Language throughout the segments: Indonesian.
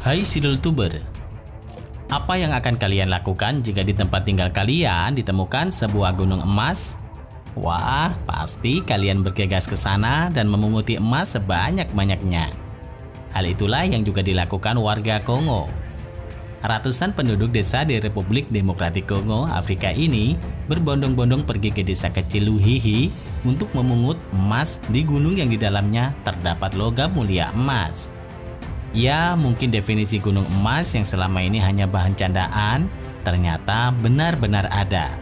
Hai Sidultuber, apa yang akan kalian lakukan jika di tempat tinggal kalian ditemukan sebuah gunung emas? Wah, pasti kalian bergegas ke sana dan memunguti emas sebanyak-banyaknya. Hal itulah yang juga dilakukan warga Kongo. Ratusan penduduk desa di Republik Demokratik Kongo, Afrika ini berbondong-bondong pergi ke desa kecil Luhihi untuk memungut emas di gunung yang di dalamnya terdapat logam mulia emas. Ya, mungkin definisi gunung emas yang selama ini hanya bahan candaan, ternyata benar-benar ada.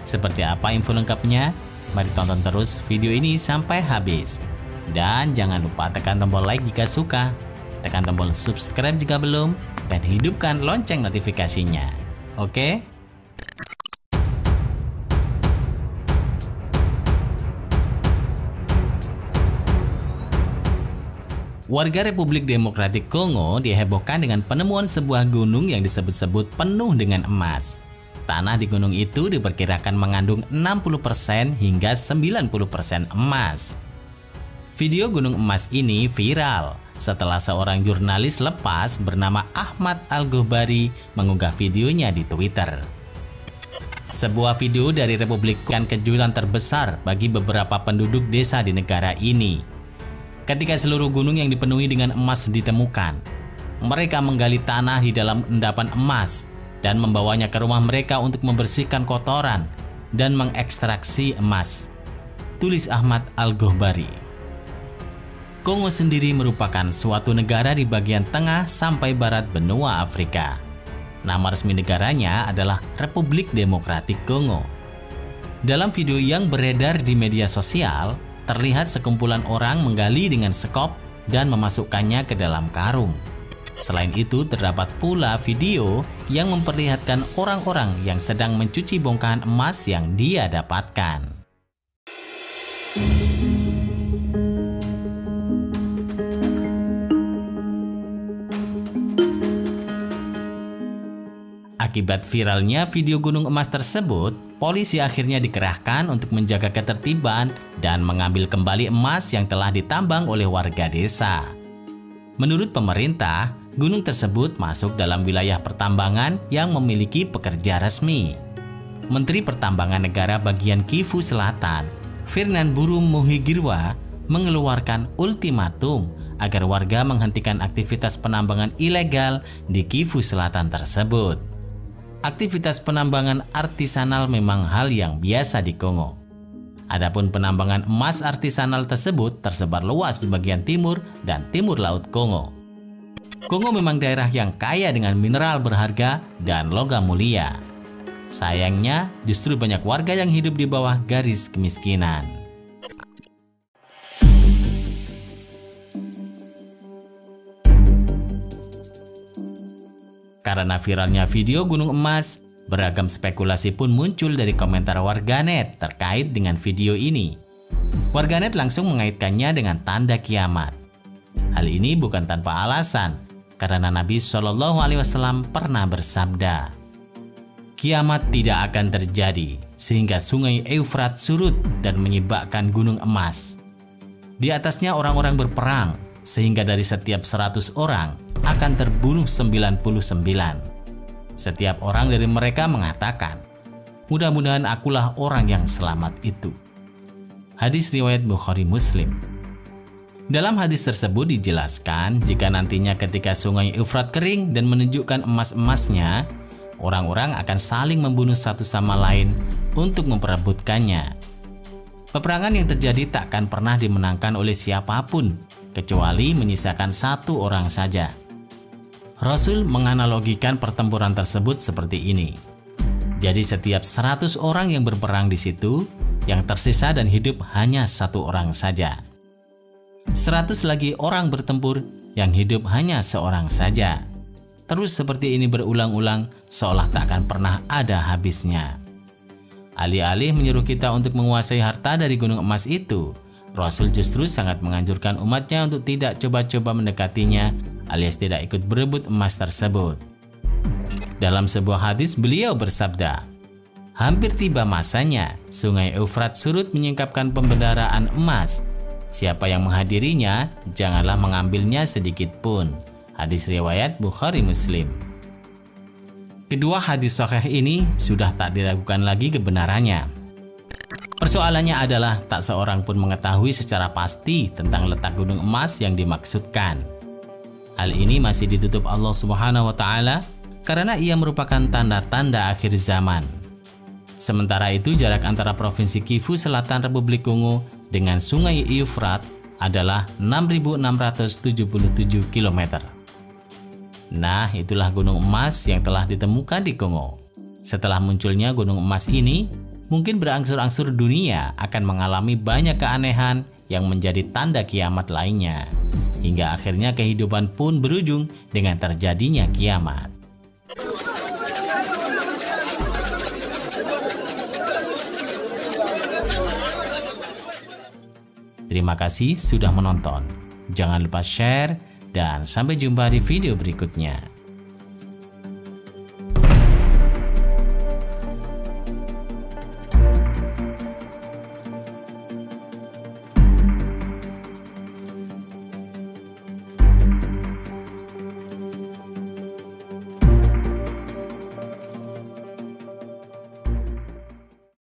Seperti apa info lengkapnya? Mari tonton terus video ini sampai habis. Dan jangan lupa tekan tombol like jika suka, tekan tombol subscribe jika belum, dan hidupkan lonceng notifikasinya. Oke? Warga Republik Demokratik Kongo dihebohkan dengan penemuan sebuah gunung yang disebut-sebut penuh dengan emas. Tanah di gunung itu diperkirakan mengandung 60% hingga 90% emas. Video gunung emas ini viral setelah seorang jurnalis lepas bernama Ahmad Al-Gohbari mengunggah videonya di Twitter. Sebuah video dari Republik Kongo kejutan terbesar bagi beberapa penduduk desa di negara ini. Ketika seluruh gunung yang dipenuhi dengan emas ditemukan, mereka menggali tanah di dalam endapan emas dan membawanya ke rumah mereka untuk membersihkan kotoran dan mengekstraksi emas. Tulis Ahmad Al-Gohbari. Kongo sendiri merupakan suatu negara di bagian tengah sampai barat benua Afrika. Nama resmi negaranya adalah Republik Demokratik Kongo. Dalam video yang beredar di media sosial, terlihat sekumpulan orang menggali dengan sekop dan memasukkannya ke dalam karung. Selain itu, terdapat pula video yang memperlihatkan orang-orang yang sedang mencuci bongkahan emas yang dia dapatkan. Akibat viralnya video gunung emas tersebut, polisi akhirnya dikerahkan untuk menjaga ketertiban dan mengambil kembali emas yang telah ditambang oleh warga desa. Menurut pemerintah, gunung tersebut masuk dalam wilayah pertambangan yang memiliki pekerja resmi. Menteri Pertambangan Negara bagian Kivu Selatan, Fernand Burum Muhigirwa, mengeluarkan ultimatum agar warga menghentikan aktivitas penambangan ilegal di Kivu Selatan tersebut. Aktivitas penambangan artisanal memang hal yang biasa di Kongo. Adapun penambangan emas artisanal tersebut tersebar luas di bagian timur dan timur laut Kongo. Kongo memang daerah yang kaya dengan mineral berharga dan logam mulia. Sayangnya, justru banyak warga yang hidup di bawah garis kemiskinan. Karena viralnya video gunung emas, beragam spekulasi pun muncul dari komentar warganet terkait dengan video ini. Warganet langsung mengaitkannya dengan tanda kiamat. Hal ini bukan tanpa alasan, karena Nabi Shallallahu Alaihi Wasallam pernah bersabda, "Kiamat tidak akan terjadi sehingga sungai Eufrat surut dan menyibakkan gunung emas. Di atasnya orang-orang berperang, sehingga dari setiap 100 orang akan terbunuh 99. Setiap orang dari mereka mengatakan, mudah-mudahan akulah orang yang selamat itu." Hadis riwayat Bukhari Muslim. Dalam hadis tersebut dijelaskan jika nantinya ketika sungai Eufrat kering dan menunjukkan emas-emasnya, orang-orang akan saling membunuh satu sama lain untuk memperebutkannya. Peperangan yang terjadi tak akan pernah dimenangkan oleh siapapun, kecuali menyisakan satu orang saja. Rasul menganalogikan pertempuran tersebut seperti ini. Jadi setiap 100 orang yang berperang di situ, yang tersisa dan hidup hanya satu orang saja. 100 lagi orang bertempur, yang hidup hanya seorang saja. Terus seperti ini berulang-ulang, seolah tak akan pernah ada habisnya. Alih-alih menyuruh kita untuk menguasai harta dari gunung emas itu, Rasul justru sangat menganjurkan umatnya untuk tidak coba-coba mendekatinya alias tidak ikut berebut emas tersebut. Dalam sebuah hadis beliau bersabda, Hampir tiba masanya Sungai Eufrat surut menyingkapkan pembendaraan emas. Siapa yang menghadirinya, janganlah mengambilnya sedikit pun. Hadis riwayat Bukhari Muslim. Kedua hadis sahih ini sudah tak diragukan lagi kebenarannya. Persoalannya adalah tak seorang pun mengetahui secara pasti tentang letak gunung emas yang dimaksudkan. Hal ini masih ditutup Allah Subhanahu wa Ta'ala karena ia merupakan tanda-tanda akhir zaman. Sementara itu, jarak antara Provinsi Kivu Selatan Republik Kongo dengan Sungai Eufrat adalah 6.677 km. Nah, itulah gunung emas yang telah ditemukan di Kongo. Setelah munculnya gunung emas ini, mungkin berangsur-angsur dunia akan mengalami banyak keanehan yang menjadi tanda kiamat lainnya. Hingga akhirnya kehidupan pun berujung dengan terjadinya kiamat. Terima kasih sudah menonton. Jangan lupa share dan sampai jumpa di video berikutnya.